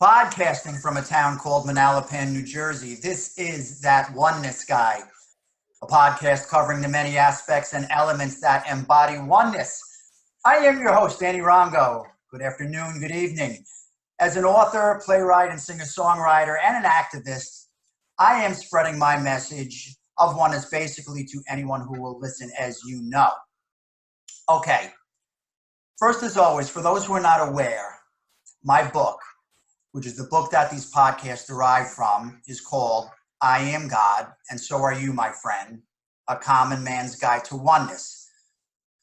Podcasting from a town called Manalapan, New Jersey. This is That Oneness Guy, a podcast covering the many aspects and elements that embody oneness. I am your host, Danny Rongo. Good afternoon, good evening. As an author, playwright, and singer-songwriter, and an activist, I am spreading my message of oneness basically to anyone who will listen, as you know. Okay, first as always, for those who are not aware, my book, which is the book that these podcasts derive from, is called I Am God, and So Are You, My Friend, A Common Man's Guide to Oneness.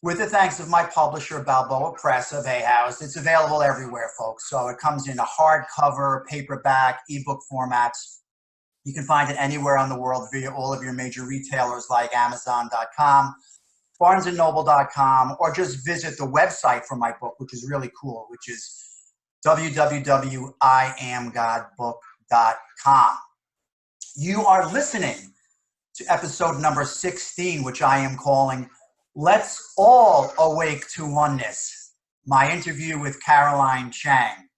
With the thanks of my publisher, Balboa Press of Hay House, it's available everywhere, folks. So it comes in a hardcover, paperback, ebook formats. You can find it anywhere on the world via all of your major retailers like Amazon.com, BarnesandNoble.com, or just visit the website for my book, which is really cool, which is www.iamgodbook.com. You are listening to episode number 16, which I am calling Let's All Awake to Oneness, my interview with Caroline Chang.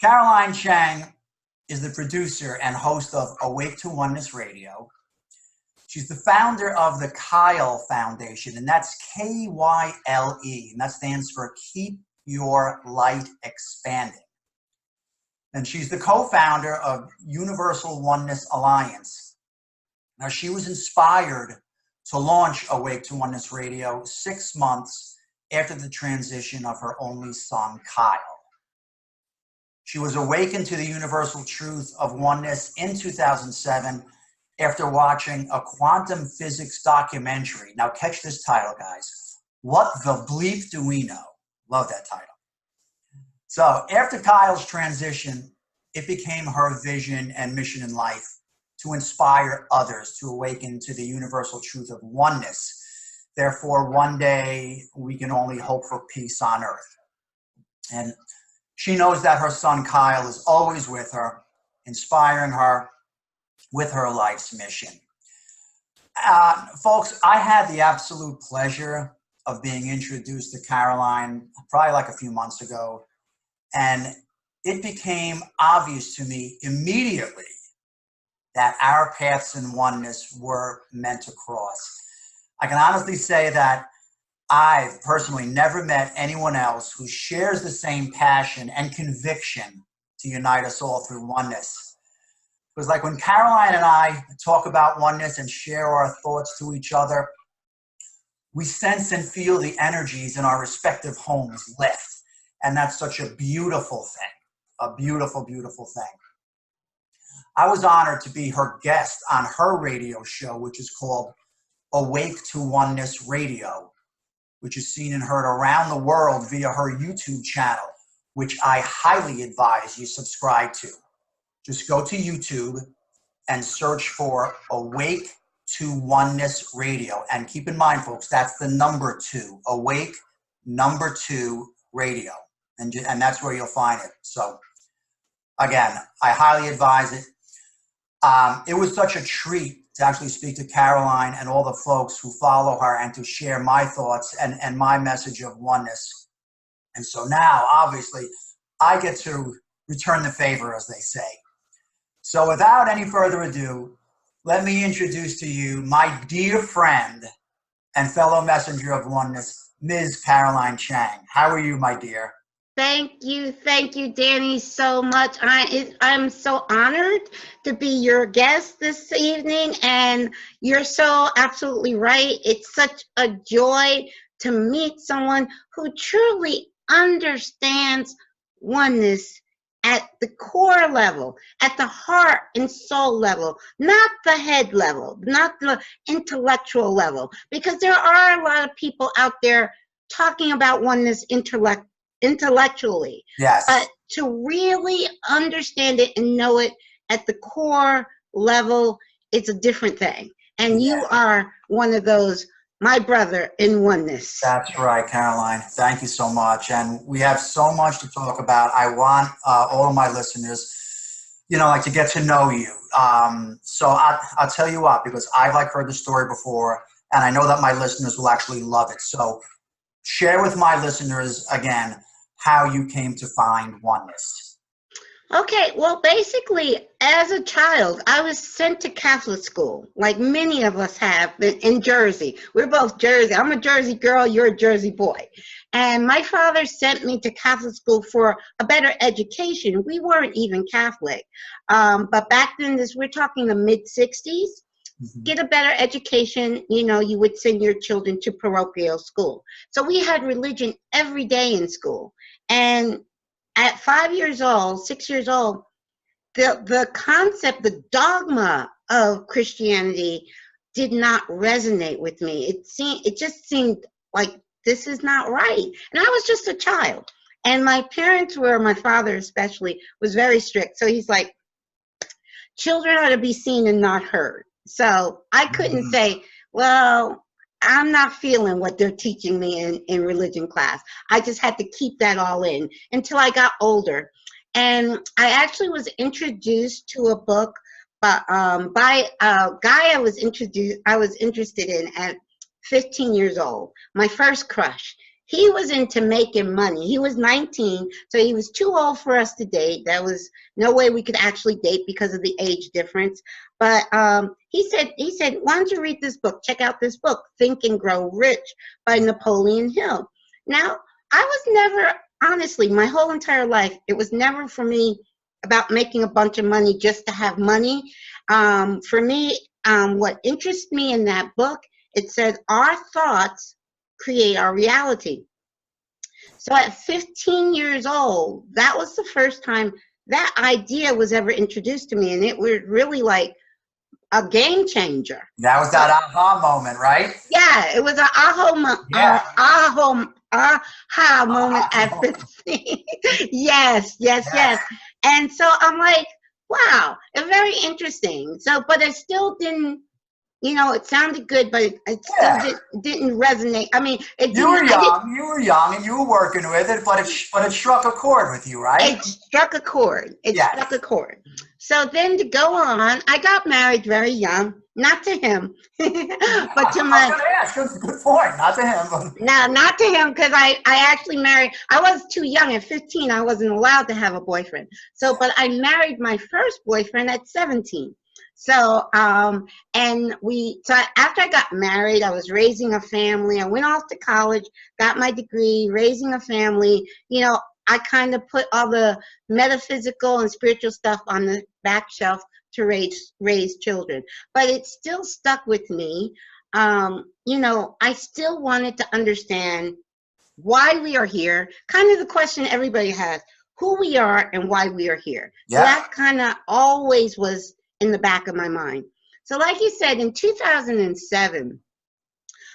Caroline Chang is the producer and host of Awake to Oneness Radio. She's the founder of the Kyle Foundation, and that's K-Y-L-E, and that stands for Keep Your Light Expanding. And she's the co-founder of Universal Oneness Alliance. Now, she was inspired to launch Awake to Oneness Radio 6 months after the transition of her only son, Kyle. She was awakened to the universal truth of oneness in 2007 after watching a quantum physics documentary. Now, catch this title, guys. What the bleep do we know? Love that title. So after Kyle's transition, it became her vision and mission in life to inspire others to awaken to the universal truth of oneness. Therefore, one day we can only hope for peace on earth. And she knows that her son Kyle is always with her, inspiring her with her life's mission. Folks, I had the absolute pleasure of being introduced to Caroline probably like a few months ago. And it became obvious to me immediately that our paths in oneness were meant to cross. I can honestly say that I've personally never met anyone else who shares the same passion and conviction to unite us all through oneness. Because like when Caroline and I talk about oneness and share our thoughts to each other, we sense and feel the energies in our respective homes lift. And that's such a beautiful thing, a beautiful, beautiful thing. I was honored to be her guest on her radio show, which is called Awake to Oneness Radio, which is seen and heard around the world via her YouTube channel, which I highly advise you subscribe to. Just go to YouTube and search for Awake to Oneness Radio. And keep in mind, folks, that's the number 2, Awake, number 2 Radio. And that's where you'll find it. So, again, I highly advise it. It was such a treat to actually speak to Caroline and all the folks who follow her and to share my thoughts and my message of oneness. And so now, obviously, I get to return the favor, as they say. So without any further ado, let me introduce to you my dear friend and fellow messenger of oneness, Ms. Caroline Chang. How are you, my dear? Thank you, Danny, so much. I'm so honored to be your guest this evening, and you're so absolutely right. It's such a joy to meet someone who truly understands oneness at the core level, at the heart and soul level, not the head level, not the intellectual level, because there are a lot of people out there talking about oneness intellectually. Yes. But to really understand it and know it at the core level, it's a different thing. And you are one of those, my brother in oneness. That's right, Caroline. Thank you so much. And we have so much to talk about. I want all of my listeners, like to get to know you. So I'll tell you what, because I've heard the story before, and I know that my listeners will actually love it. So share with my listeners again how you came to find oneness. Okay, well, basically, as a child, I was sent to Catholic school, like many of us have in Jersey. We're both Jersey. I'm a Jersey girl, you're a Jersey boy. And my father sent me to Catholic school for a better education. We weren't even Catholic. But back then, we're talking the mid-60s. Get a better education, you know, you would send your children to parochial school. So we had religion every day in school. And at 5 years old, 6 years old, the concept, the dogma of Christianity did not resonate with me. It just seemed like this is not right. And I was just a child. And my parents were, my father especially, was very strict. So he's like, children are to be seen and not heard. So I couldn't say, well, I'm not feeling what they're teaching me in religion class. I just had to keep that all in until I got older. And I actually was introduced to a book by a guy I was interested in at 15 years old, my first crush. He was into making money. He was 19, so he was too old for us to date. There was no way we could actually date because of the age difference. But he said, why don't you read this book? Check out this book, Think and Grow Rich by Napoleon Hill. Now, I was never, honestly, my whole entire life, it was never for me about making a bunch of money just to have money. For me, what interests me in that book, it said our thoughts create our reality. So at 15 years old, that was the first time that idea was ever introduced to me, and it was really like a game changer. That was that aha moment, right? Yeah, it was an aha moment at 15. Yes. And so I'm like, wow, it's very interesting. So, but I still didn't, you know, it sounded good, but it still didn't resonate. I mean, you were young, and you were working with it, but it struck a chord with you, right? It struck a chord. Struck a chord. So then to go on, I got married very young, not to him, but to my. I was going to ask. Good point. Not to him. No, not to him, because I actually married. I was too young at 15. I wasn't allowed to have a boyfriend. So, but I married my first boyfriend at 17. So, so after I got married, I was raising a family. I went off to college, got my degree, raising a family. You know, I kind of put all the metaphysical and spiritual stuff on the back shelf to raise children. But it still stuck with me. You know, I still wanted to understand why we are here. Kind of the question everybody has, who we are and why we are here. Yeah. So that kind of always was in the back of my mind. So like you said, in 2007,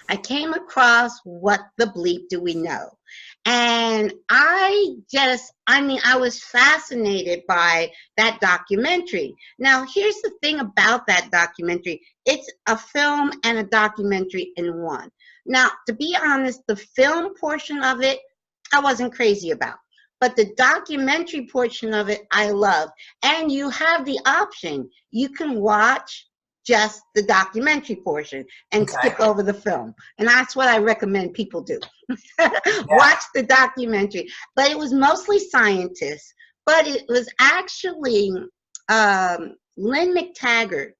I came across What the Bleep Do We Know? And I was fascinated by that documentary. Now, here's the thing about that documentary. It's a film and a documentary in one. Now, to be honest, the film portion of it, I wasn't crazy about. But the documentary portion of it, I love. And you have the option. You can watch just the documentary portion and skip over the film. And that's what I recommend people do. Watch the documentary. But it was mostly scientists. But it was actually Lynn McTaggart,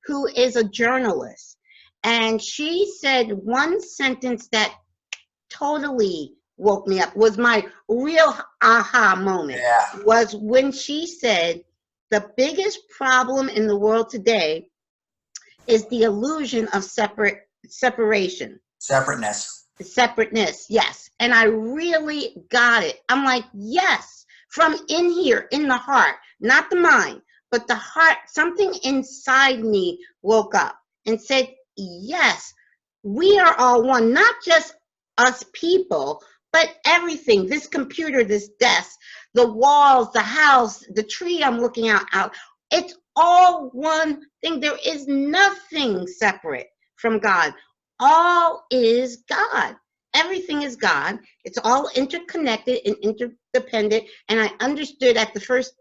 who is a journalist. And she said one sentence that totally woke me up, was my real aha moment, was when she said, the biggest problem in the world today is the illusion of separation. Separateness, yes. And I really got it. I'm like, yes, from in here, in the heart, not the mind, but the heart, something inside me woke up and said, yes, we are all one, not just us people, but everything, this computer, this desk, the walls, the house, the tree I'm looking out, it's all one thing. There is nothing separate from God. All is God. Everything is God. It's all interconnected and interdependent. And I understood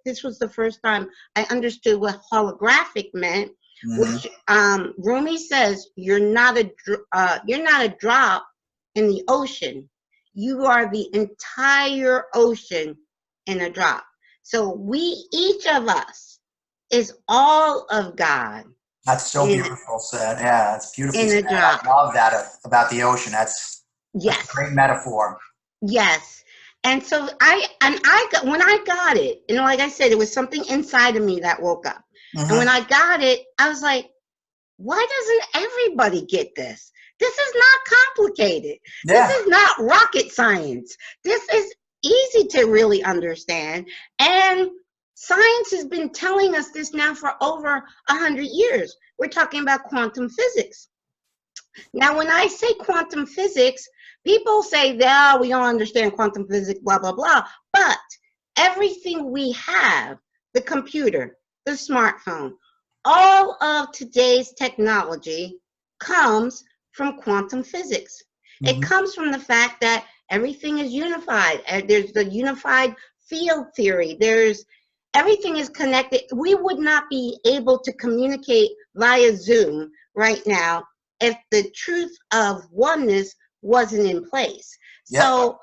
this was the first time I understood what holographic meant, which Rumi says, you're not a drop in the ocean. You are the entire ocean in a drop. So each of us is all of God. That's so beautiful said. Yeah, that's beautifully In said. a drop. I love that about the ocean. That's a great metaphor. Yes. And so when I got it, like I said, it was something inside of me that woke up. Mm-hmm. And when I got it, I was like, why doesn't everybody get this? This is not complicated. Yeah. This is not rocket science. This is easy to really understand. And science has been telling us this now for over 100 years. We're talking about quantum physics. Now, when I say quantum physics, people say, no, we don't understand quantum physics, blah, blah, blah. But everything we have, the computer, the smartphone, all of today's technology comes from quantum physics. Mm-hmm. It comes from the fact that everything is unified. There's the unified field theory. Everything is connected. We would not be able to communicate via Zoom right now if the truth of oneness wasn't in place. Yep. So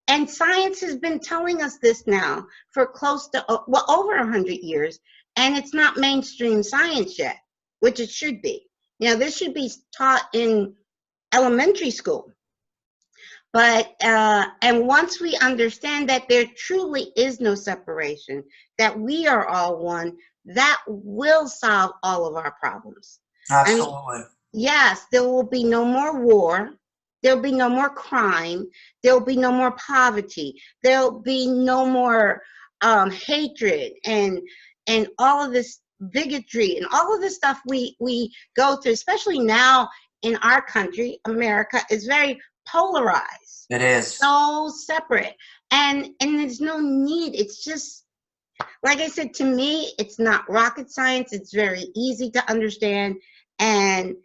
and science has been telling us this now for close to, over 100 years, and it's not mainstream science yet, which it should be. This should be taught in elementary school. But, and once we understand that there truly is no separation, that we are all one, that will solve all of our problems. Absolutely. Yes, there will be no more war. There'll be no more crime. There'll be no more poverty. There'll be no more hatred and all of this bigotry and all of this stuff we go through, especially now in our country. America is very polarized. It is. So separate. And there's no need. It's just, like I said, to me, it's not rocket science. It's very easy to understand. And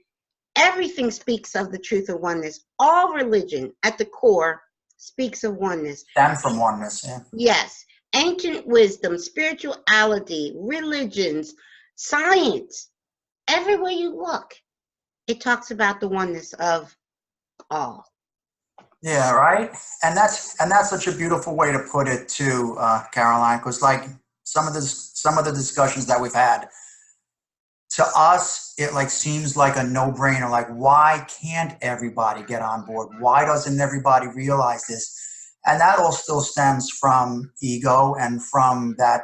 everything speaks of the truth of oneness. All religion at the core speaks of oneness. Stem from oneness, yeah. Yes. Ancient wisdom, spirituality, religions, science, everywhere you look, it talks about the oneness of all. Yeah, right. And that's such a beautiful way to put it too, Caroline, because like some of the discussions that we've had, to us, it like seems like a no-brainer. Like, why can't everybody get on board? Why doesn't everybody realize this? And that all still stems from ego and from that,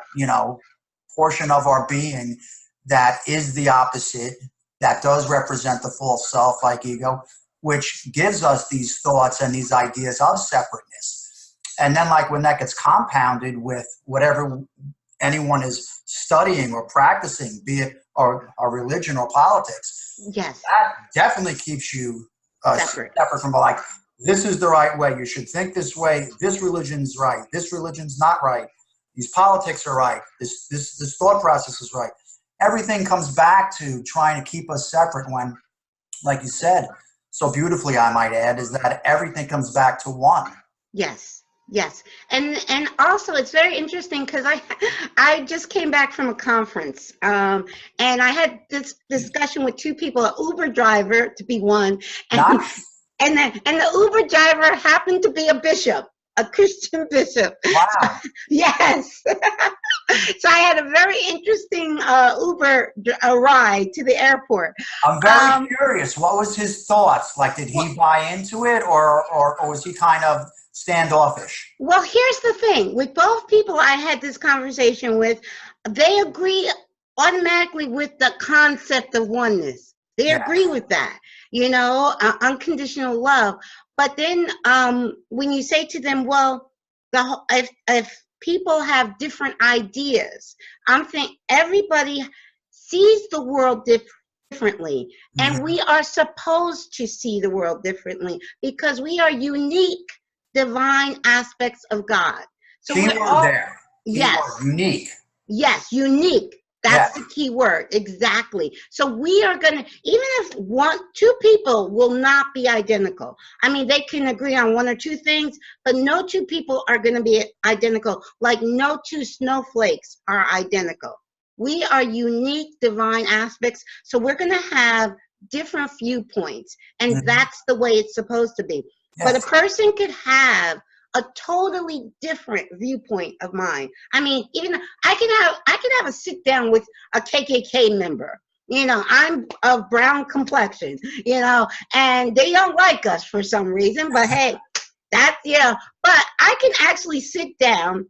portion of our being that is the opposite, that does represent the false self like ego, which gives us these thoughts and these ideas of separateness. And then like when that gets compounded with whatever anyone is studying or practicing, be it or religion or politics, yes, that definitely keeps you separate from like, this is the right way. You should think this way. This religion's right. This religion's not right. These politics are right. This thought process is right. Everything comes back to trying to keep us separate when, like you said, so beautifully, I might add, is that everything comes back to one. Yes. Yes, and also it's very interesting because I just came back from a conference, and I had this discussion with two people, an Uber driver to be one, and the Uber driver happened to be a bishop, a Christian bishop. Wow. Yes. So I had a very interesting Uber ride to the airport. I'm very curious. What was his thoughts? Like, did he buy into it, or was he kind of standoffish? Well, here's the thing. With both people I had this conversation with, they agree automatically with the concept of oneness. They agree with that, unconditional love. But then when you say to them, well, if people have different ideas, I'm thinking everybody sees the world differently. Mm-hmm. And we are supposed to see the world differently because we are unique divine aspects of God. So key word there. Yes. Unique. Yes, unique. That's the key word. Exactly. So we are going to, even if two people will not be identical. I mean, they can agree on one or two things, but no two people are going to be identical. Like no two snowflakes are identical. We are unique divine aspects. So we're going to have different viewpoints. And that's the way it's supposed to be. Yes. But a person could have a totally different viewpoint of mine. I mean, even I can have a sit down with a KKK member. You know, I'm of brown complexion, you know, and they don't like us for some reason, but hey, that's, you know, but I can actually sit down.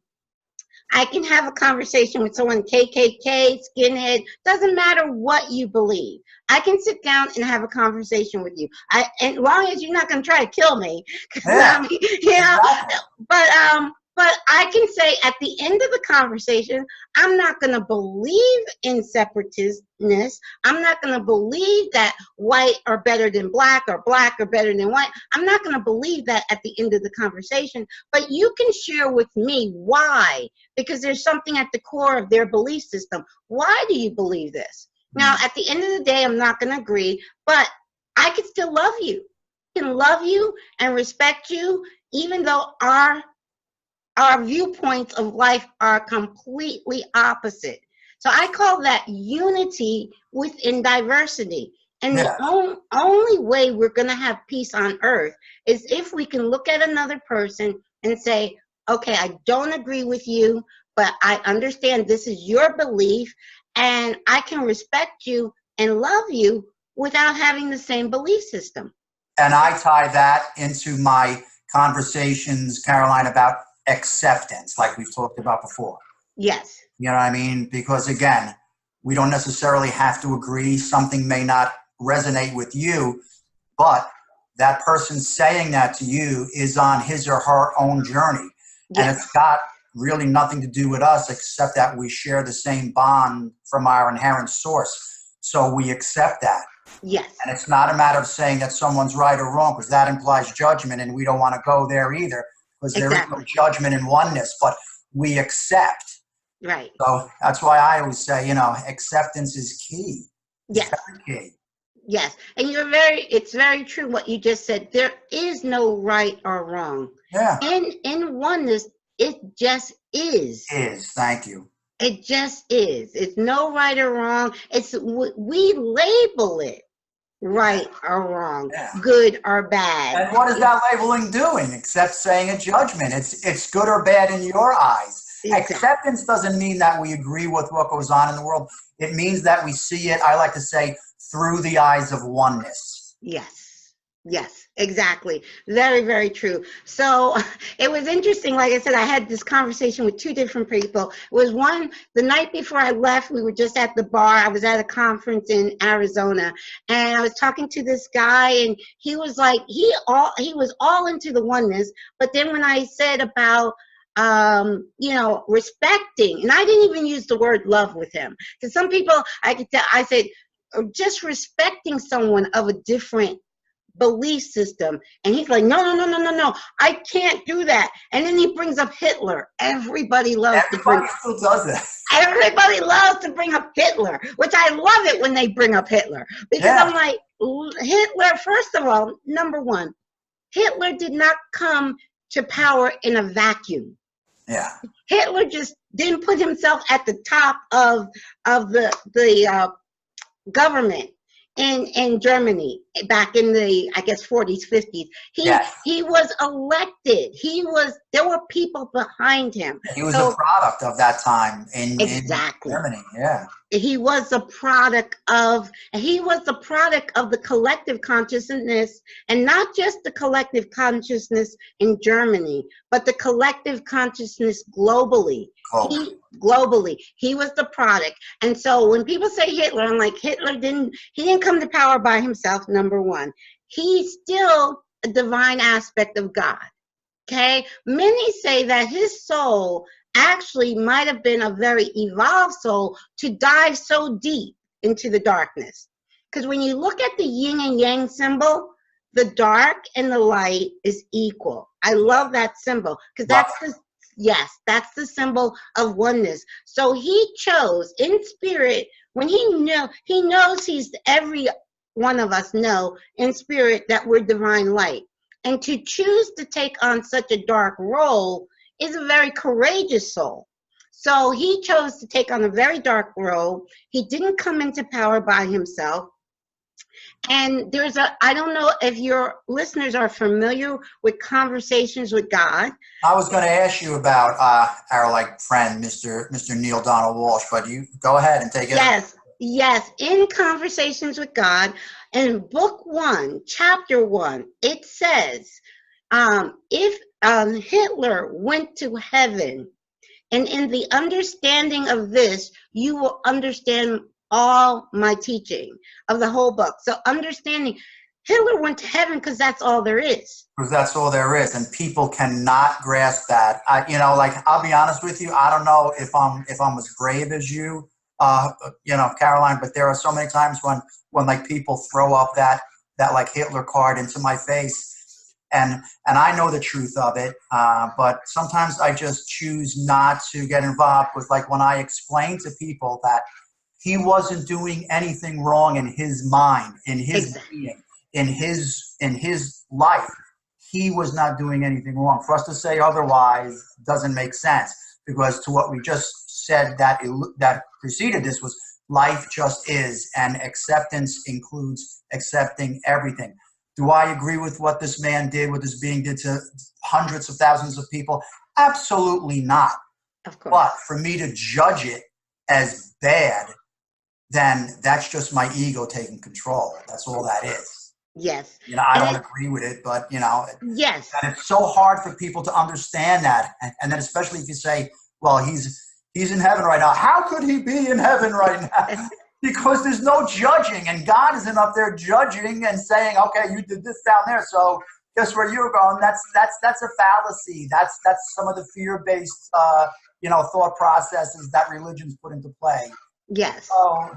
I can have a conversation with someone, KKK, skinhead, doesn't matter what you believe. I can sit down and have a conversation with you. And as long as you're not going to try to kill me, Yeah, I mean, you know, exactly. but I can say at the end of the conversation, I'm not going to believe in separateness. I'm not going to believe that white are better than black or black are better than white. I'm not going to believe that at the end of the conversation, but you can share with me why, because there's something at the core of their belief system. Why do you believe this? Now, at the end of the day, I'm not going to agree, but I can still love you. I can love you and respect you, even though our viewpoints of life are completely opposite. So I call that unity within diversity. And the Yeah. only way we're going to have peace on earth is if we can look at another person and say, okay, I don't agree with you, but I understand this is your belief, and I can respect you and love you without having the same belief system. And I tie that into my conversations, Caroline, about acceptance, like we've talked about before. Yes. You know what I mean? Because again, we don't necessarily have to agree. Something may not resonate with you, but that person saying that to you is on his or her own journey. Yes. And it's got really nothing to do with us except that we share the same bond from our inherent source. So we accept that. Yes. And it's not a matter of saying that someone's right or wrong, because that implies judgment, and we don't want to go there either, because there is no judgment in oneness, but we accept. Right. So that's why I always say, you know, acceptance is key. Yes. Very key. Yes. And it's very true what you just said. There is no right or wrong. Yeah. In oneness, it just is. Thank you. It just is. It's no right or wrong. We label it right or wrong, good or bad. And what is that labeling doing except saying a judgment? It's good or bad in your eyes. Exactly. Acceptance doesn't mean that we agree with what goes on in the world. It means that we see it, I like to say, through the eyes of oneness. Yes. Yes, exactly. Very, very true. So it was interesting. Like I said, I had this conversation with two different people. It was one, the night before I left, we were just at the bar. I was at a conference in Arizona, and I was talking to this guy, and he was like, he was all into the oneness. But then when I said about, you know, respecting, and I didn't even use the word love with him, because some people, I could tell, I said, just respecting someone of a different belief system. And he's like, no, I can't do that. And then he brings up Hitler. Everybody still does that. Everybody loves to bring up Hitler, which I love it when they bring up Hitler, because I'm like, Hitler, first of all, number one, Hitler did not come to power in a vacuum. Yeah. Hitler just didn't put himself at the top of the government in Germany back in the, I guess, 40s, 50s. He was elected. There were people behind him. He was a product of that time in Germany. Yeah. He was a product of the collective consciousness, and not just the collective consciousness in Germany, but the collective consciousness globally. He was the product. And so when people say Hitler, I'm like, Hitler didn't come to power by himself, number one. He's still a divine aspect of God. Okay? Many say that his soul actually might have been a very evolved soul to dive so deep into the darkness. Because when you look at the yin and yang symbol, the dark and the light is equal. I love that symbol, because that's the symbol of oneness. So he chose in spirit, when he knows every one of us know in spirit that we're divine light. And to choose to take on such a dark role is a very courageous soul. So he chose to take on a very dark role. He didn't come into power by himself. And I don't know if your listeners are familiar with Conversations with God. I was going to ask you about our friend, Mr. Neil Donald Walsh, but you go ahead and take it. Yes. In Conversations with God, in book 1, chapter 1, it says, if Hitler went to heaven, and in the understanding of this, you will understand all my teaching of the whole book. So understanding Hitler went to heaven because that's all there is. Because that's all there is, and people cannot grasp that. I'll be honest with you. I don't know if I'm as brave as you, Caroline. But there are so many times when like people throw up that like Hitler card into my face. And I know the truth of it, but sometimes I just choose not to get involved with, like, when I explain to people that he wasn't doing anything wrong in his mind, in his being, in his life. He was not doing anything wrong. For us to say otherwise doesn't make sense, because to what we just said that preceded this was life just is, and acceptance includes accepting everything. Do I agree with what this man did, what this being did to hundreds of thousands of people? Absolutely not. Of course. But for me to judge it as bad, then that's just my ego taking control. That's all that is. Yes. I don't agree with it, but, yes. And it's so hard for people to understand that. And then especially if you say, well, he's in heaven right now. How could he be in heaven right now? Because there's no judging, and God isn't up there judging and saying, okay, you did this down there, so guess where you're going. That's a fallacy. That's some of the fear-based thought processes that religion's put into play. Yes. So,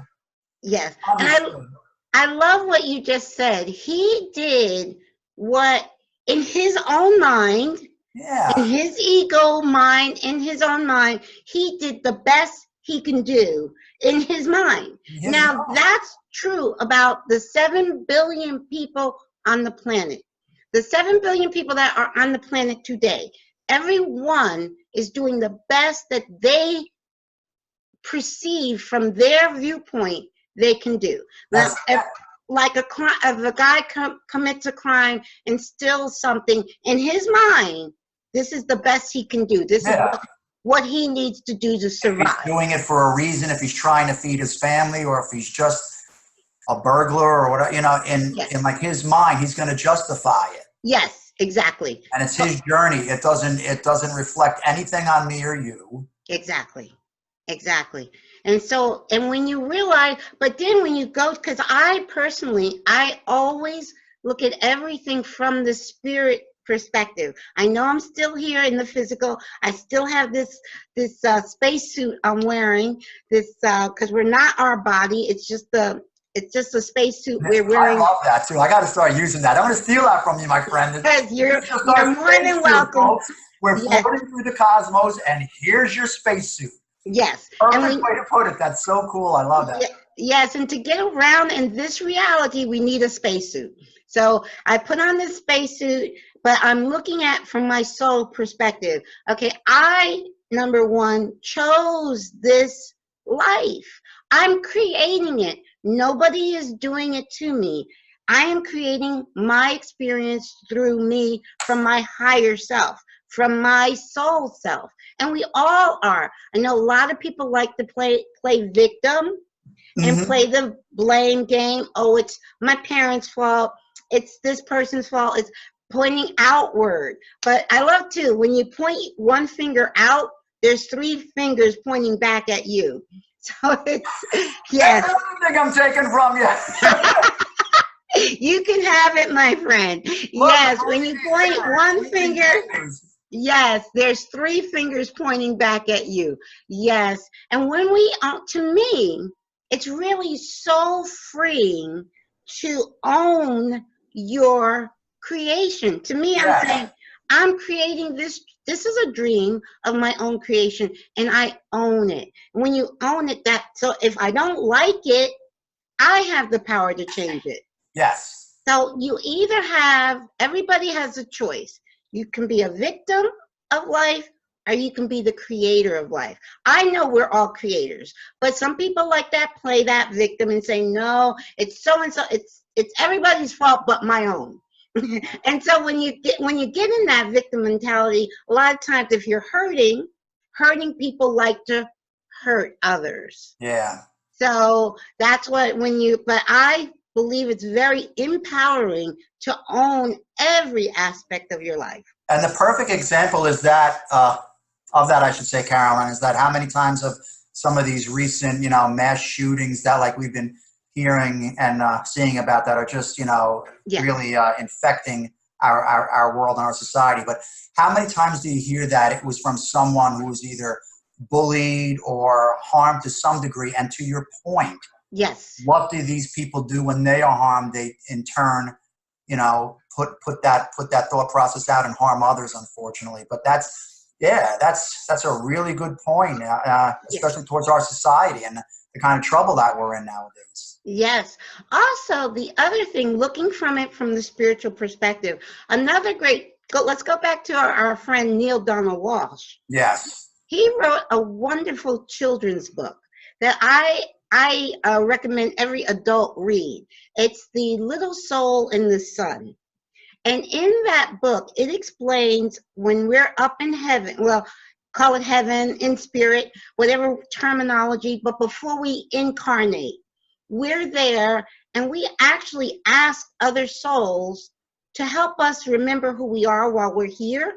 yes. And I love what you just said. He did what in his own mind, in his ego mind, in his own mind, he did the best he can do in his mind. That's true about the 7 billion people on the planet. The 7 billion people that are on the planet today, everyone is doing the best that they perceive from their viewpoint they can do. Now, if a guy commits a crime and steals something, in his mind, this is the best he can do. This is what he needs to do to survive. If he's doing it for a reason, if he's trying to feed his family, or if he's just a burglar or whatever, in like his mind, he's going to justify it. Yes, exactly. And it's his journey. It doesn't reflect anything on me or you. Exactly. And when you realize, but then when you go, because I always look at everything from the spirit perspective. I know I'm still here in the physical. I still have this spacesuit I'm wearing. Because we're not our body. It's just a spacesuit we're wearing. I love that too. I got to start using that. I'm going to steal that from you, my friend. Because you're more than welcome. Folks. We're floating through the cosmos, and here's your spacesuit. Yes. Perfect way to put it. That's so cool. I love that. Yes, and to get around in this reality, we need a spacesuit. So I put on this spacesuit, but I'm looking at from my soul perspective. Okay, I, number one, chose this life. I'm creating it. Nobody is doing it to me. I am creating my experience through me from my higher self, from my soul self. And we all are. I know a lot of people like to play victim and play the blame game. Oh, it's my parents' fault. It's this person's fault. It's pointing outward. But I love too, when you point one finger out, there's 3 fingers pointing back at you. So it's, yes. I don't think I'm taking from you. You can have it, my friend. Yes, when you point one finger, yes, there's 3 fingers pointing back at you. Yes. And when to me, it's really so freeing to own your creation. To me, I'm saying, I'm creating this. This is a dream of my own creation, and I own it. And when you own it, so if I don't like it, I have the power to change it. Yes. So you either everybody has a choice. You can be a victim of life, or you can be the creator of life. I know we're all creators, but some people like that play that victim and say, no, it's so and so, it's everybody's fault but my own. And so when you get in that victim mentality, a lot of times if you're hurting people like to hurt others. Yeah. So that's what but I believe it's very empowering to own every aspect of your life. And the perfect example is that of that, I should say, Caroline, is that how many times of some of these recent, mass shootings that like we've been hearing and seeing about that are just, Yes. really infecting our world and our society. But how many times do you hear that it was from someone who was either bullied or harmed to some degree? And to your point, yes, what do these people do when they are harmed? They in turn, put that thought process out and harm others, unfortunately. But that's a really good point, especially towards our society and the kind of trouble that we're in nowadays. Yes. Also, the other thing, looking from it from the spiritual perspective, let's go back to our friend Neil Donald Walsh. Yes. He wrote a wonderful children's book that I recommend every adult read. It's The Little Soul in the Sun. And in that book, it explains when we're up in heaven, well, call it heaven, in spirit, whatever terminology, but before we incarnate, we're there and we actually ask other souls to help us remember who we are while we're here.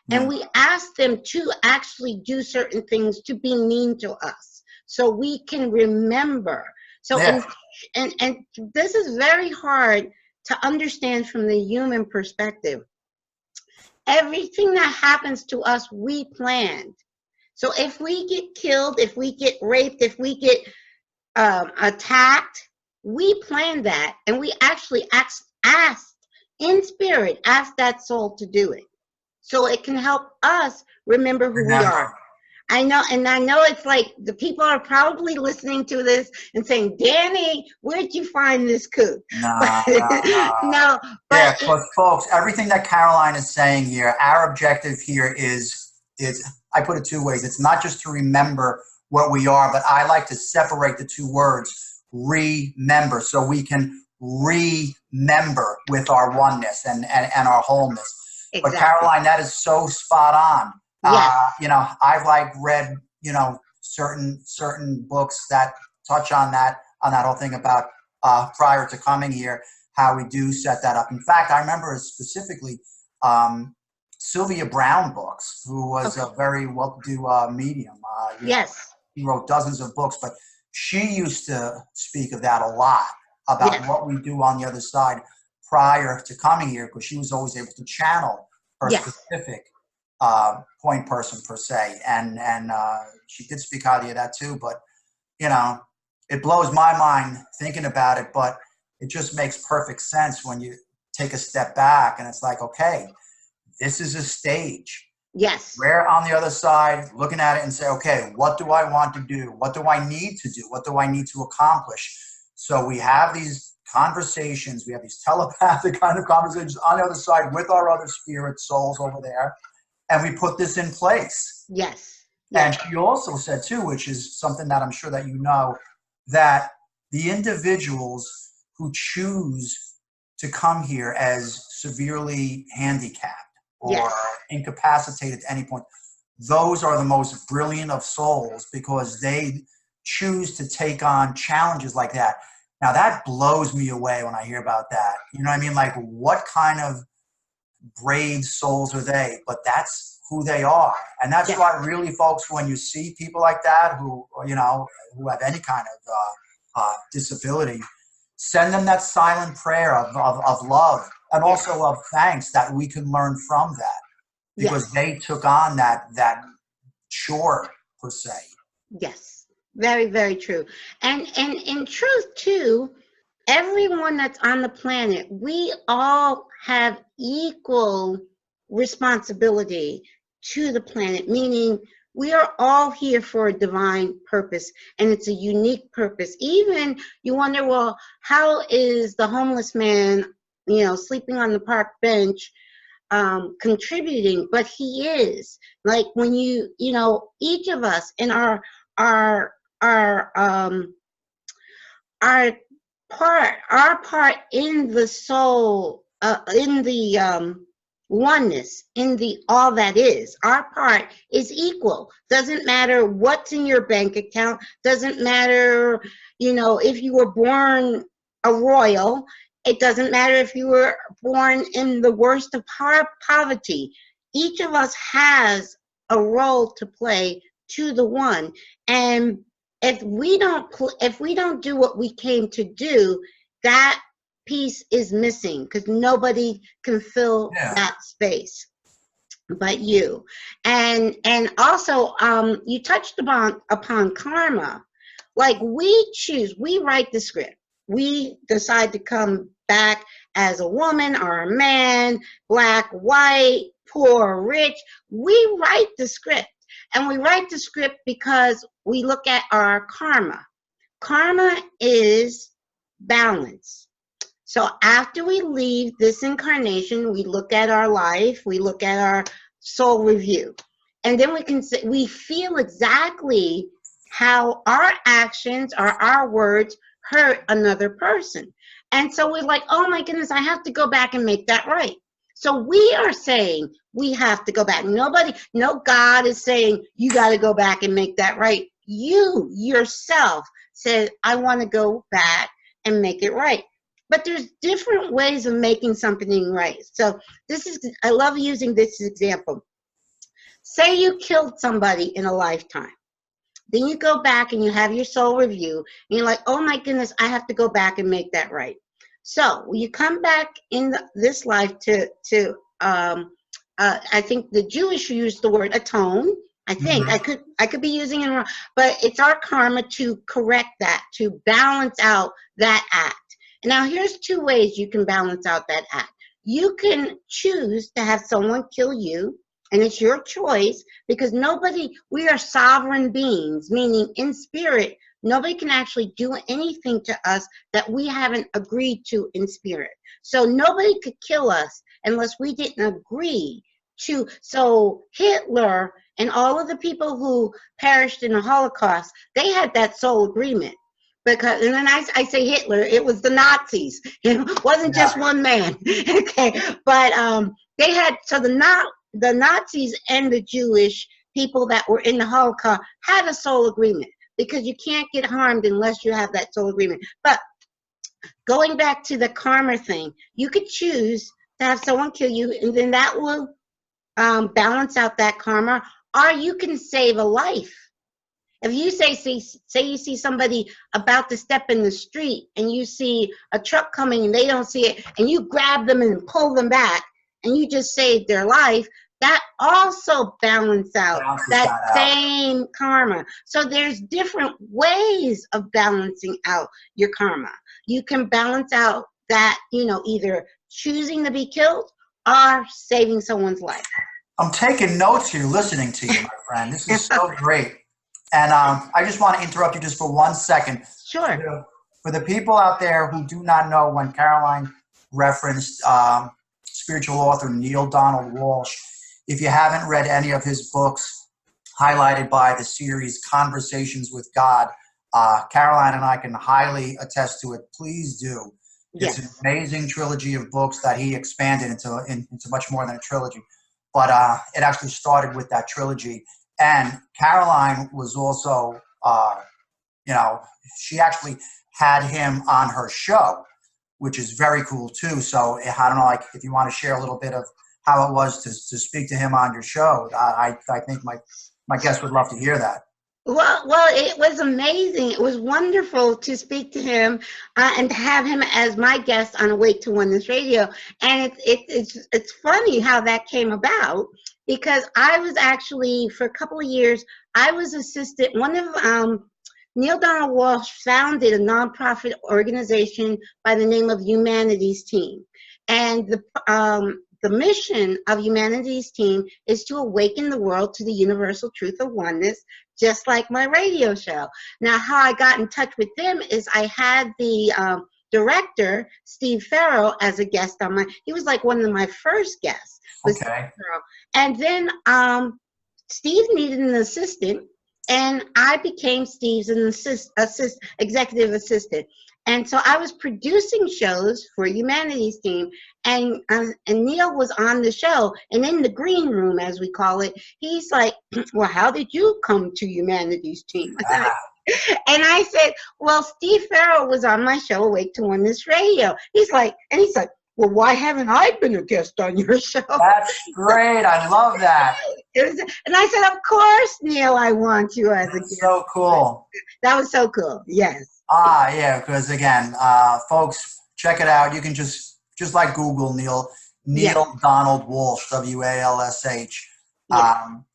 And we ask them to actually do certain things to be mean to us so we can remember. So, and this is very hard to understand from the human perspective. Everything that happens to us, we planned. So if we get killed, if we get raped, if we get attacked, we planned that. And we actually asked in spirit, asked that soul to do it. So it can help us remember who we are. I know it's like the people are probably listening to this and saying, Danny, where'd you find this kook? No. But folks, everything that Caroline is saying here, our objective here is I put it two ways. It's not just to remember what we are, but I like to separate the two words, remember, so we can remember with our oneness and our wholeness. Exactly. But Caroline, that is so spot on. Yes. I've read, certain books that touch on that whole thing about prior to coming here, how we do set that up. In fact, I remember specifically Sylvia Brown books, who was a very well-to-do medium. Yes. He wrote dozens of books, but she used to speak of that a lot, about what we do on the other side prior to coming here, because she was always able to channel her specific point person per se, and she did speak highly of that too. But it blows my mind thinking about it, but it just makes perfect sense when you take a step back and it's like, okay, this is a stage. Yes. We're on the other side looking at it and say, okay, what do I want to do? What do I need to do? What do I need to accomplish? So we have these conversations, we have these telepathic kind of conversations on the other side with our other spirit souls over there, and we put this in place. Yes. And she also said too, which is something that I'm sure that you know, that the individuals who choose to come here as severely handicapped or incapacitated at any point, those are the most brilliant of souls, because they choose to take on challenges like that. Now that blows me away when I hear about that. You know what I mean? Like, what kind of brave souls are they? But that's who they are. And that's why really, folks, when you see people like that who have any kind of disability, send them that silent prayer of love and also of thanks that we can learn from that, because they took on that chore per se. Yes, very, very true. And in truth too, everyone that's on the planet, we all have equal responsibility to the planet, meaning we are all here for a divine purpose, and it's a unique purpose. Even you wonder, well, how is the homeless man, sleeping on the park bench, contributing, but he is. Like when you know, each of us in our our our part in the soul, in the oneness, in the all that is, our part is equal. Doesn't matter what's in your bank account, doesn't matter, you know, if you were born a royal, it doesn't matter if you were born in the worst of poverty. Each of us has a role to play to the one. And if we don't do what we came to do, that piece is missing, because nobody can fill that space but you. And also, you touched upon karma. Like we choose, we write the script. We decide to come back as a woman or a man, black, white, poor, rich. We write the script. And we write the script because we look at our karma. Karma is balance. So after we leave this incarnation, we look at our life, we look at our soul review. And then we can say, we feel exactly how our actions or our words hurt another person. And so we're like, oh my goodness, I have to go back and make that right. So we are saying we have to go back. No God is saying you got to go back and make that right. You yourself said, I want to go back and make it right. But there's different ways of making something right. So I love using this example. Say you killed somebody in a lifetime. Then you go back and you have your soul review, and you're like, oh my goodness, I have to go back and make that right. So when you come back in this life to I think the Jewish use the word atone. I think I could be using it wrong, but it's our karma to correct that, to balance out that act. And now here's two ways you can balance out that act. You can choose to have someone kill you, and it's your choice, because we are sovereign beings, meaning in spirit, nobody can actually do anything to us that we haven't agreed to in spirit. So nobody could kill us unless we didn't agree to. So Hitler and all of the people who perished in the Holocaust, they had that soul agreement. Because, and then I say Hitler, it was the Nazis. It wasn't just one man. Okay, but they had, so the Nazis and the Jewish people that were in the Holocaust had a soul agreement, because you can't get harmed unless you have that soul agreement. But going back to the karma thing, you could choose to have someone kill you, and then that will balance out that karma, or you can save a life. If you say you see somebody about to step in the street, and you see a truck coming and they don't see it, and you grab them and pull them back, and you just saved their life, that also balances out that same karma. So there's different ways of balancing out your karma. You can balance out that, either choosing to be killed or saving someone's life. I'm taking notes here listening to you, my friend. This is so great. And I just want to interrupt you just for 1 second. Sure. For the people out there who do not know, when Caroline referenced spiritual author Neil Donald Walsh, if you haven't read any of his books highlighted by the series Conversations with God, Caroline and I can highly attest to it. Please do. It's an amazing trilogy of books that he expanded into much more than a trilogy. But it actually started with that trilogy. And Caroline was also, she actually had him on her show, which is very cool too. So I don't know, like, if you want to share a little bit of how it was to speak to him on your show. I think my guests would love to hear that. Well, it was amazing. It was wonderful to speak to him and to have him as my guest on Awake to Oneness Radio. And it's funny how that came about, because I was actually, for a couple of years, I was assistant. One of Neil Donald Walsh founded a nonprofit organization by the name of Humanities Team, and the mission of Humanities Team is to awaken the world to the universal truth of oneness, just like my radio show. Now, how I got in touch with them is I had the director, Steve Farrow, as a guest on he was like one of my first guests. Was Okay. Steve Farrow. And then Steve needed an assistant, and I became Steve's executive assistant. And so I was producing shows for Humanities Team, and Neil was on the show, and in the green room, as we call it, he's like, well, how did you come to Humanities Team? Wow. And I said, well, Steve Farrow was on my show, Awake to Oneness Radio. He's like, well, why haven't I been a guest on your show? That's great. I love that. And I said, of course, Neil, I want you as a guest. So cool. That was so cool. Yes. Yeah, because again, folks, check it out. You can just like Google Neil Donald Walsh, WALSH.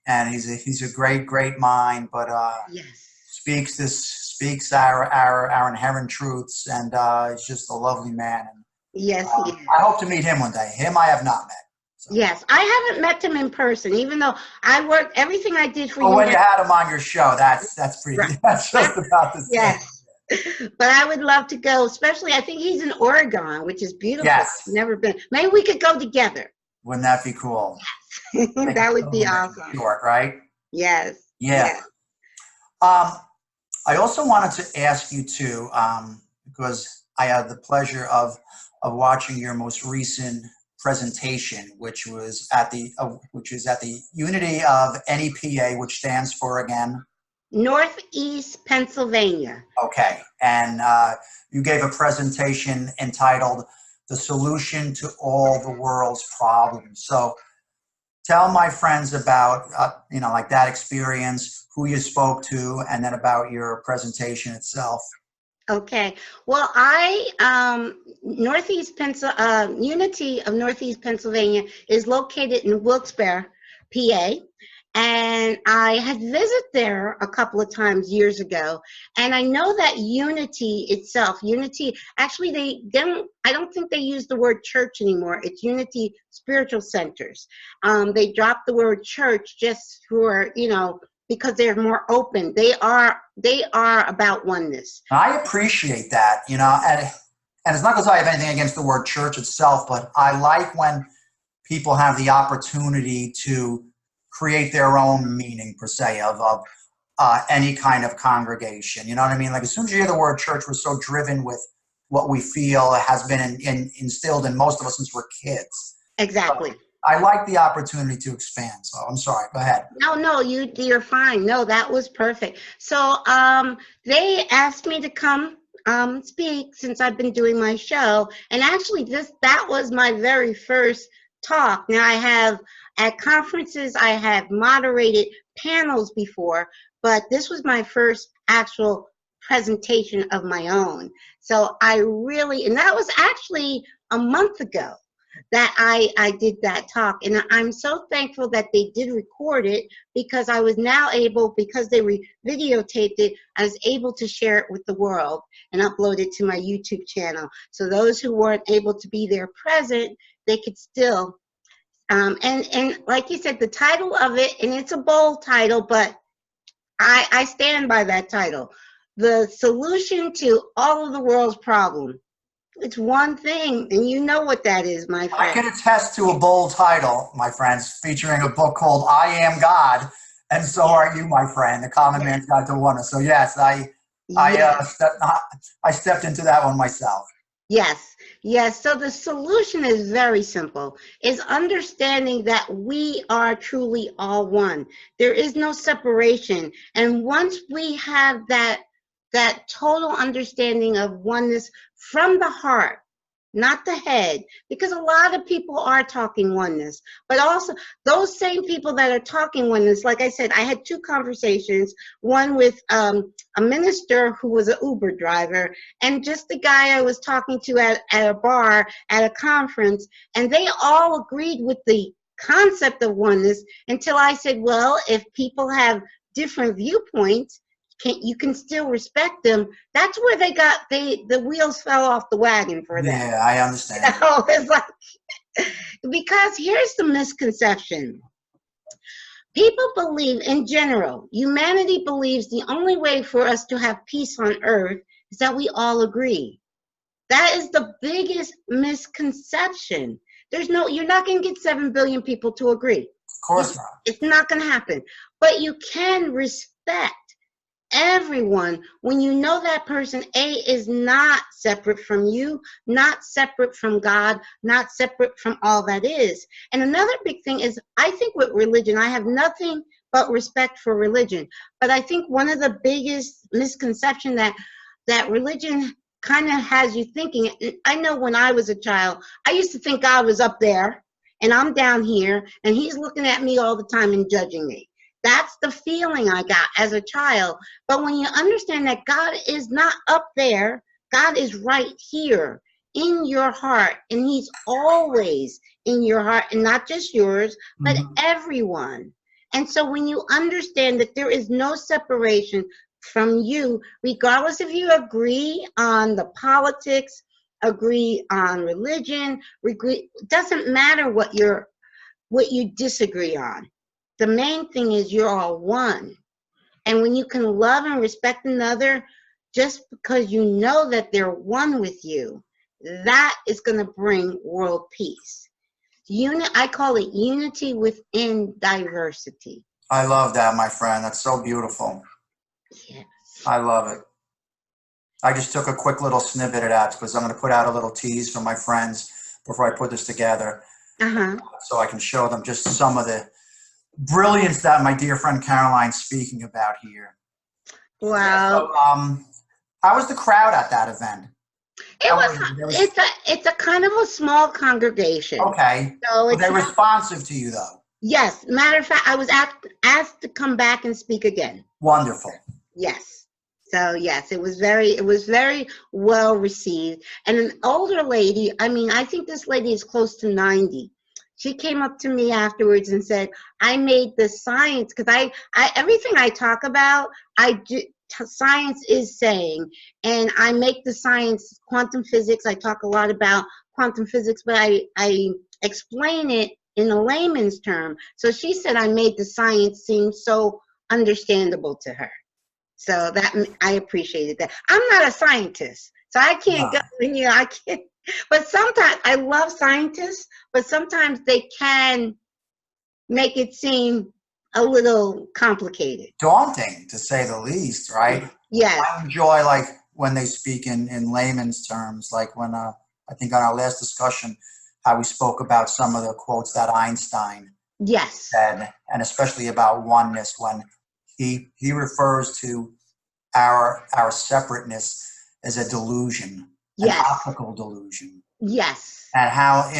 And he's a great mind, but speaks our inherent truths, and he's just a lovely man. And, yes, he is. I hope to meet him one day. Him I have not met. So. Yes, I haven't met him in person, even though I worked everything I did for you. Well, when you had him on your show, that's pretty. Right. That's just about the same. Yes. But I would love to go, especially I think he's in Oregon, which is beautiful. Yes. I've never been. Maybe we could go together. Wouldn't that be cool? Yes. That would be awesome. Short, right? Yes. Yeah. Yes. I also wanted to ask you too, because I had the pleasure of watching your most recent presentation, which was at the Unity of NEPA, which stands for again. Northeast Pennsylvania. Okay, and you gave a presentation entitled "The Solution to All the World's Problems." So, tell my friends about like that experience, who you spoke to, and then about your presentation itself. Okay. Well, Unity of Northeast Pennsylvania is located in Wilkes-Barre, PA. And I had visited there a couple of times years ago, and I know that Unity itself, actually I don't think they use the word church anymore. It's Unity Spiritual Centers. They dropped the word church just for, because they're more open. They are about oneness. I appreciate that, and it's not because I have anything against the word church itself, but I like when people have the opportunity to create their own meaning, per se, of any kind of congregation. You know what I mean? Like, as soon as you hear the word church, we're so driven with what we feel has been instilled in most of us since we're kids. Exactly. So I like the opportunity to expand. So I'm sorry. Go ahead. No, you're fine. No, that was perfect. So they asked me to come speak since I've been doing my show, and actually that was my very first talk. Now at conferences, I have moderated panels before, but this was my first actual presentation of my own. So and that was actually a month ago that I did that talk. And I'm so thankful that they did record it, because I was now able, because they videotaped it, I was able to share it with the world and upload it to my YouTube channel. So those who weren't able to be there present, they could still and like you said, the title of it, and it's a bold title, but I stand by that title. The solution to all of the world's problems. It's one thing, and you know what that is, my friend. I can attest to a bold title, my friends, featuring a book called "I Am God," and so are you, my friend, The Common Man's Guide to Oneness. So yes, I stepped into that one myself. Yes. So the solution is very simple. Is understanding that we are truly all one. There is no separation. And once we have that total understanding of oneness from the heart, not the head, because a lot of people are talking oneness, but also those same people that are talking oneness, like I said, I had two conversations, one with a minister who was an Uber driver, and just the guy I was talking to at a bar at a conference, and they all agreed with the concept of oneness until I said, well, if people have different viewpoints, you can still respect them. That's where the wheels fell off the wagon for them. Yeah, I understand. It's like, because here's the misconception. People believe, in general, humanity believes the only way for us to have peace on earth is that we all agree. That is the biggest misconception. You're not going to get 7 billion people to agree. Of course not. It's not going to happen. But you can respect everyone when you know that person, A, is not separate from you, not separate from God, not separate from all that is. And another big thing is, I think with religion, I have nothing but respect for religion. But I think one of the biggest misconceptions that religion kind of has you thinking, I know when I was a child, I used to think God was up there and I'm down here and he's looking at me all the time and judging me. That's the feeling I got as a child. But when you understand that God is not up there, God is right here in your heart, and he's always in your heart, and not just yours, but everyone. And so when you understand that there is no separation from you, regardless if you agree on the politics, agree on religion, it doesn't matter what you disagree on. The main thing is you're all one. And when you can love and respect another, just because you know that they're one with you, that is going to bring world peace. I call it unity within diversity. I love that, my friend. That's so beautiful. Yes. I love it. I just took a quick little snippet of that because I'm going to put out a little tease for my friends before I put this together. So I can show them just some of the brilliance that my dear friend Caroline's speaking about here. Wow. So, how was the crowd at that event? It's a kind of a small congregation. Okay. So were they responsive to you though? Yes. Matter of fact, I was asked to come back and speak again. Wonderful. Yes. So yes, it was very well received. And an older lady, I think this lady is close to 90. She came up to me afterwards and said, I made the science, because I everything I talk about, science is saying, and I make the science, quantum physics. I talk a lot about quantum physics, but I explain it in a layman's term. So she said I made the science seem so understandable to her. So that, I appreciated that. I'm not a scientist, so I can't go, I can't. But sometimes I love scientists, but sometimes they can make it seem a little complicated. Daunting, to say the least, right? Yes. I enjoy, like, when they speak in layman's terms, like when, I think on our last discussion, how we spoke about some of the quotes that Einstein said, and especially about oneness, when he refers to our separateness as a delusion. An optical delusion. Yes. And how,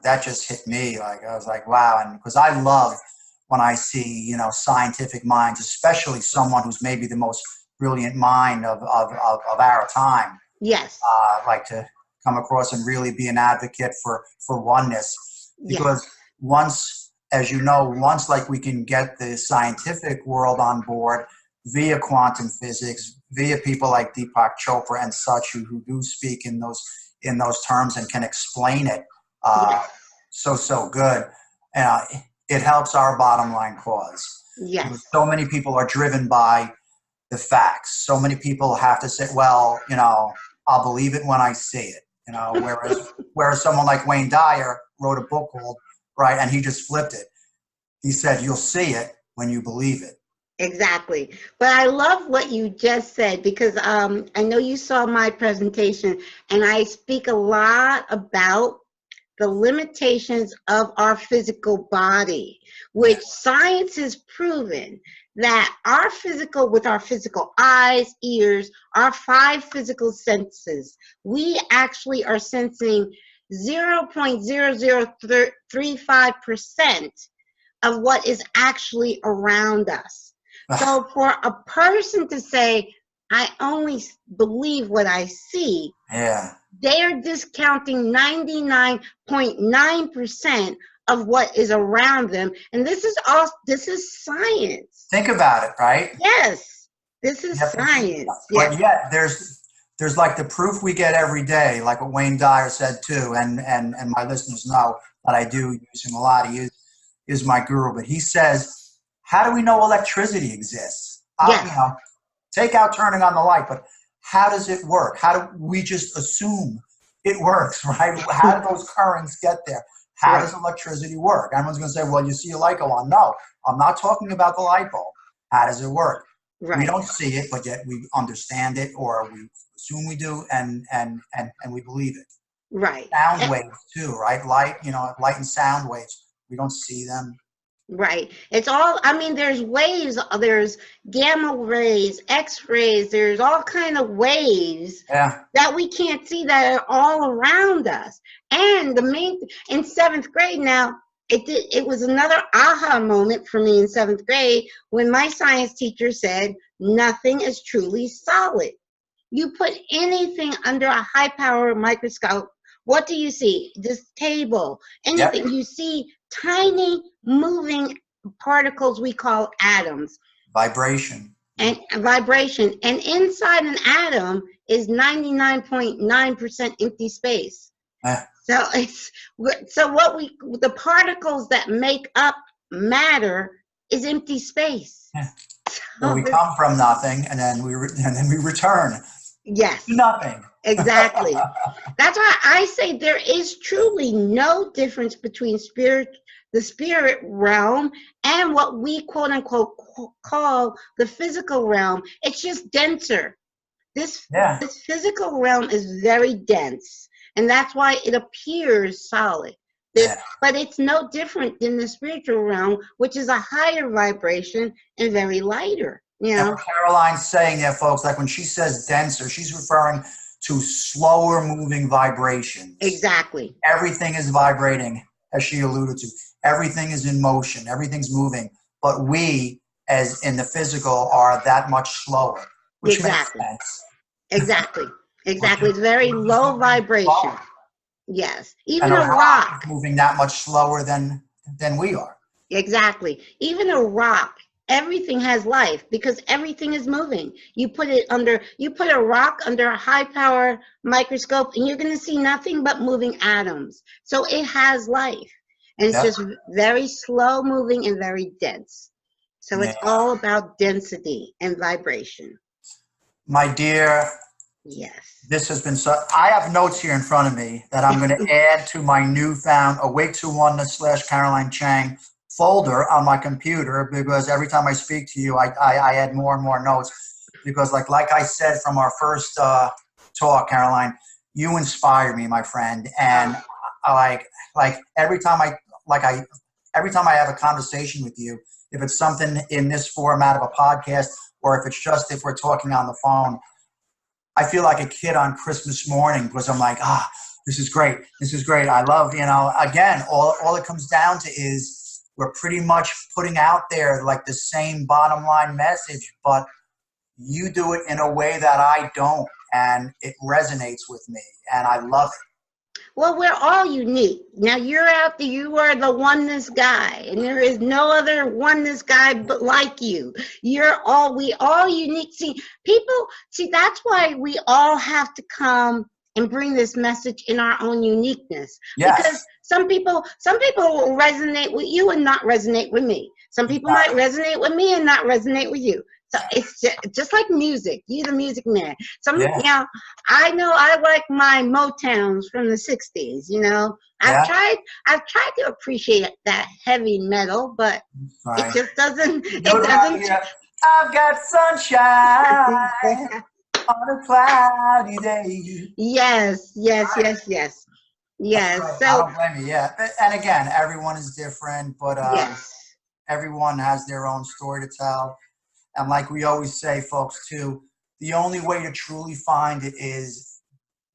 that just hit me. Like, I was like, wow. And because I love when I see, scientific minds, especially someone who's maybe the most brilliant mind of our time. Yes. Like to come across and really be an advocate for oneness. Because once like we can get the scientific world on board via quantum physics, via people like Deepak Chopra and such who do speak in those terms and can explain it so good. It helps our bottom line cause. Yes. So many people are driven by the facts. So many people have to say, well, I'll believe it when I see it. Whereas someone like Wayne Dyer wrote a book called, right, and he just flipped it. He said, you'll see it when you believe it. Exactly. But I love what you just said, because I know you saw my presentation, and I speak a lot about the limitations of our physical body, which science has proven that with our physical eyes, ears, our 5 physical senses, we actually are sensing 0.0035% of what is actually around us. So for a person to say, I only believe what I see, they are discounting 99.9% of what is around them. And this is science. Think about it, right? Yes, this is science. But yet there's like the proof we get every day, like what Wayne Dyer said too, and my listeners know that I do use him a lot. He is my guru, but he says, how do we know electricity exists? Take out turning on the light, but how does it work? How do we just assume it works, right? How do those currents get there? How Right. does electricity work? Everyone's going to say, well, you see a light go on. No, I'm not talking about the light bulb. How does it work? We Right. don't see it, but yet we understand it, or we assume we do, and we believe it. Right. Sound waves too, right? Light, light and sound waves. We don't see them. Right. It's all, I mean, there's waves, there's gamma rays, X-rays, there's all kind of waves Yeah. that we can't see that are all around us. And in 7th grade now, it was another aha moment for me in 7th grade when my science teacher said, nothing is truly solid. You put anything under a high power microscope, what do you see? This table, anything. Yep. You see tiny moving particles we call atoms. Vibration. And vibration. And inside an atom is 99.9% empty space. So the particles that make up matter is empty space. Well, we come from nothing, and then we return. Yes. Nothing. Exactly. That's why I say there is truly no difference between the spirit realm and what we quote unquote call the physical realm. It's just denser. This physical realm is very dense, and that's why it appears solid. But it's no different than the spiritual realm, which is a higher vibration and very lighter. And what Caroline's saying there, folks, like when she says denser, she's referring to slower moving vibrations. Exactly. Everything is vibrating, as she alluded to. Everything is in motion. Everything's moving. But we, as in the physical, are that much slower, which makes sense. Exactly. Exactly. It's very low vibration. Slower. Yes. Even and a rock is moving that much slower than we are. Exactly. Even a rock, everything has life because everything is moving. You put a rock under a high power microscope and you're going to see nothing but moving atoms. So it has life. And it's just very slow moving and very dense. So it's all about density and vibration. My dear, yes. This has been so. I have notes here in front of me that I'm going to add to my newfound Awake to Oneness / Caroline Chang folder on my computer, because every time I speak to you, I add more and more notes, because like I said from our first talk, Caroline, you inspire me, my friend, and every time I have a conversation with you, if it's something in this format of a podcast, or if we're talking on the phone, I feel like a kid on Christmas morning, because I'm like, this is great. This is great. I love, again, all it comes down to is we're pretty much putting out there like the same bottom line message, but you do it in a way that I don't, and it resonates with me, and I love it. Well, we're all unique. Now you are the oneness guy, and there is no other oneness guy but like you. We all unique. See, that's why we all have to come and bring this message in our own uniqueness. Yes. Because some people will resonate with you and not resonate with me. Some people might resonate with me and not resonate with you. So it's just like music. You're the music man. I know I like my Motowns from the 60s, I've tried to appreciate that heavy metal, but it just doesn't. I've got sunshine on a cloudy day. Yes. Right. So, I don't blame you, And again, everyone is different, but everyone has their own story to tell. And like we always say, folks, too, the only way to truly find it is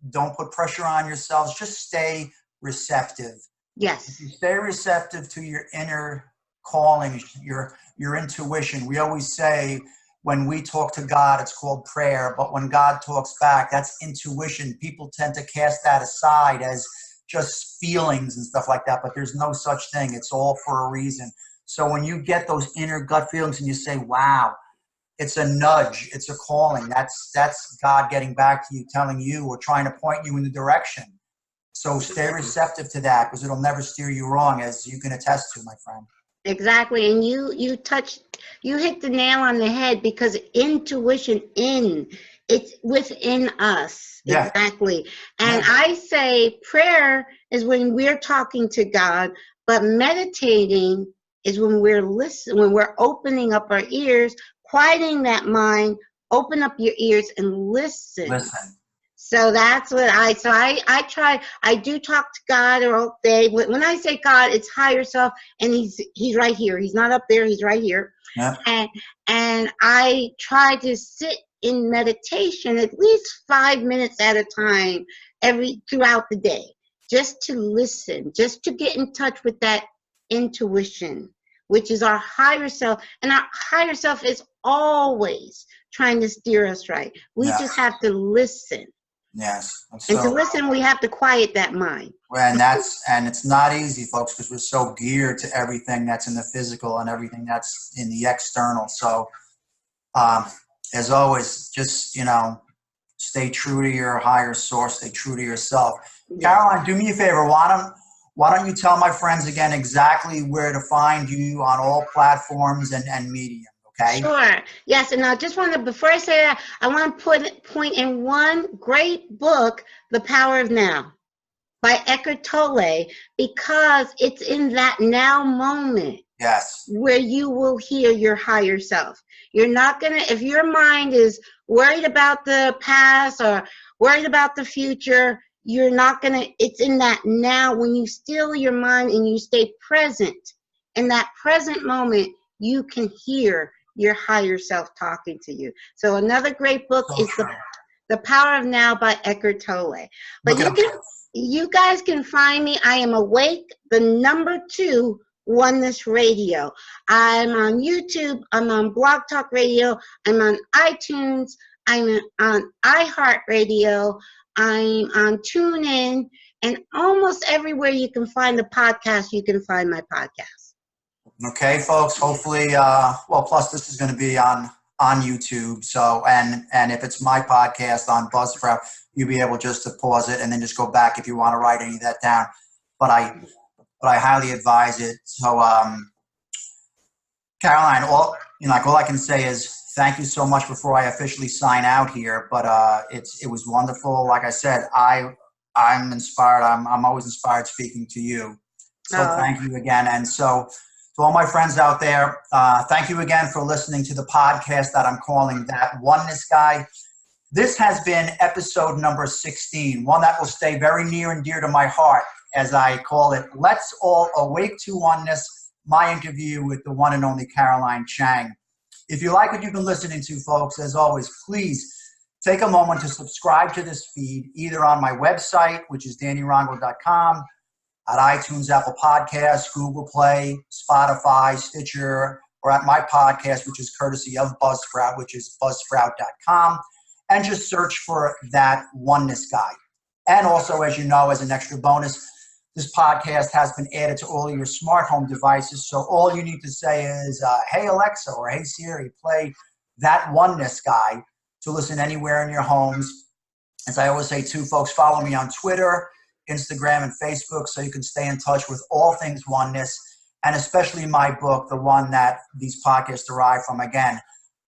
don't put pressure on yourselves. Just stay receptive. Yes. If you stay receptive to your inner calling, your intuition. We always say when we talk to God, it's called prayer. But when God talks back, that's intuition. People tend to cast that aside as just feelings and stuff like that. But there's no such thing. It's all for a reason. So when you get those inner gut feelings and you say, wow, it's a nudge, it's a calling, that's God getting back to you, telling you or trying to point you in the direction. So stay receptive to that, because it'll never steer you wrong, as you can attest to, my friend. Exactly. And you hit the nail on the head, because intuition is It's within us. Yeah. Exactly. And Yeah. I say prayer is when we're talking to God, but meditating is when we're listening, when we're opening up our ears, quieting that mind, open up your ears and listen. Listen. So that's what I try. I do talk to God all day. When I say God, it's higher self, and he's right here. He's not up there. He's right here. Yeah. And I try to sit in meditation at least 5 minutes at a time throughout the day, just to listen, just to get in touch with that intuition, which is our higher self. And our higher self is always trying to steer us right. We just have to listen. Yes. And to listen, we have to quiet that mind. And it's not easy, folks, because we're so geared to everything that's in the physical and everything that's in the external. So, as always, just, stay true to your higher source, stay true to yourself. Yeah. Caroline, do me a favor. Why don't you tell my friends again exactly where to find you on all platforms and medium? Okay. Sure. Yes, and I just want to, before I say that, I want to point in one great book, The Power of Now, by Eckhart Tolle, because it's in that now moment. Yes. Where you will hear your higher self. You're not going to, if your mind is worried about the past or worried about the future, you're not going to, it's in that now when you still your mind and you stay present. In that present moment, you can hear your higher self talking to you. So another great book is The Power of Now by Eckhart Tolle. But you guys can find me. I am Awake, the #2 Oneness Radio. I'm on YouTube. I'm on Blog Talk Radio. I'm on iTunes. I'm on iHeartRadio. I'm on TuneIn. And almost everywhere you can find a podcast, you can find my podcast. Okay, folks, hopefully, plus this is going to be on YouTube. So, and if it's my podcast on Buzzsprout, you'll be able just to pause it and then just go back if you want to write any of that down. But I highly advise it. So, Caroline, all I can say is thank you so much before I officially sign out here. But it was wonderful. Like I said, I'm inspired. I'm always inspired speaking to you. So thank you again. And so to all my friends out there, thank you again for listening to the podcast that I'm calling That Oneness Guy. This has been episode number 16, one that will stay very near and dear to my heart, as I call it, Let's All Awake to Oneness, my interview with the one and only Caroline Chang. If you like what you've been listening to, folks, as always, please take a moment to subscribe to this feed, either on my website, which is DannyRongo.com, at iTunes, Apple Podcasts, Google Play, Spotify, Stitcher, or at my podcast, which is courtesy of Buzzsprout, which is buzzsprout.com, and just search for That Oneness Guy. And also, as you know, as an extra bonus, this podcast has been added to all of your smart home devices, so all you need to say is, hey Alexa, or hey Siri, play That Oneness Guy to listen anywhere in your homes. As I always say too, folks, follow me on Twitter, Instagram, and Facebook so you can stay in touch with all things oneness, and especially my book, the one that these podcasts derive from. Again,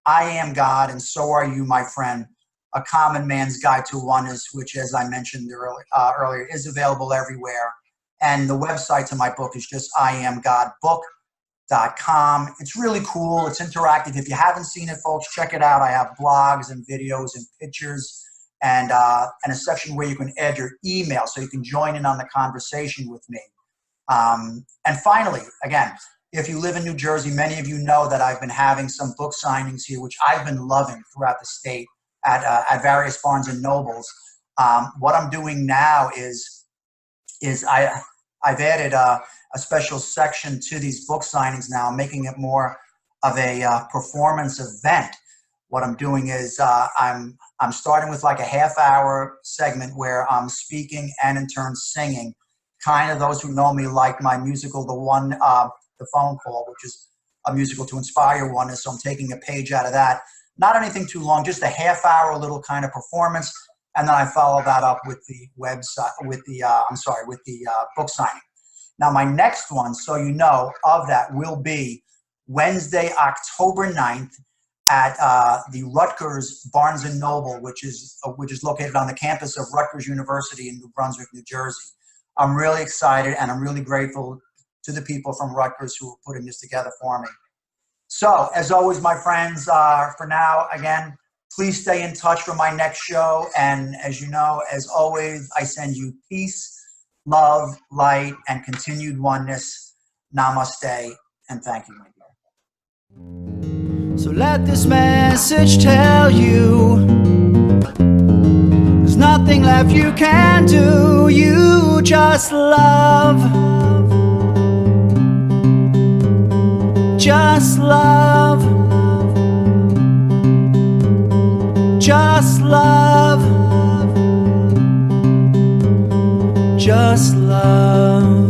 I Am God, and So Are You, my friend, A Common Man's Guide to Oneness, which, as I mentioned earlier, is available everywhere. And the website to my book is just iamgodbook.com. It's really cool. It's interactive. If you haven't seen it, folks, check it out. I have blogs and videos and pictures, and a section where you can add your email so you can join in on the conversation with me. And finally, again, if you live in New Jersey, many of you know that I've been having some book signings here, which I've been loving throughout the state at various Barnes and Nobles. What I'm doing now is I've added a special section to these book signings now, making it more of a performance event. What I'm doing is I'm starting with like a half-hour segment where I'm speaking and in turn singing. Kind of those who know me like my musical, The Phone Call, which is a musical to inspire oneness. So I'm taking a page out of that. Not anything too long, just a half-hour little kind of performance, and then I follow that up with the website, with the book signing. Now, my next one, so you know, of that will be Wednesday, October 9th at the Rutgers Barnes and Noble, which is located on the campus of Rutgers University in New Brunswick, New Jersey. I'm really excited, and I'm really grateful to the people from Rutgers who are putting this together for me. So, as always, my friends, for now, again, please stay in touch for my next show. And as you know, as always, I send you peace, love, light, and continued oneness. Namaste, and thank you, my dear. So let this message tell you there's nothing left you can do. You just love. Just love. Just love. Just love.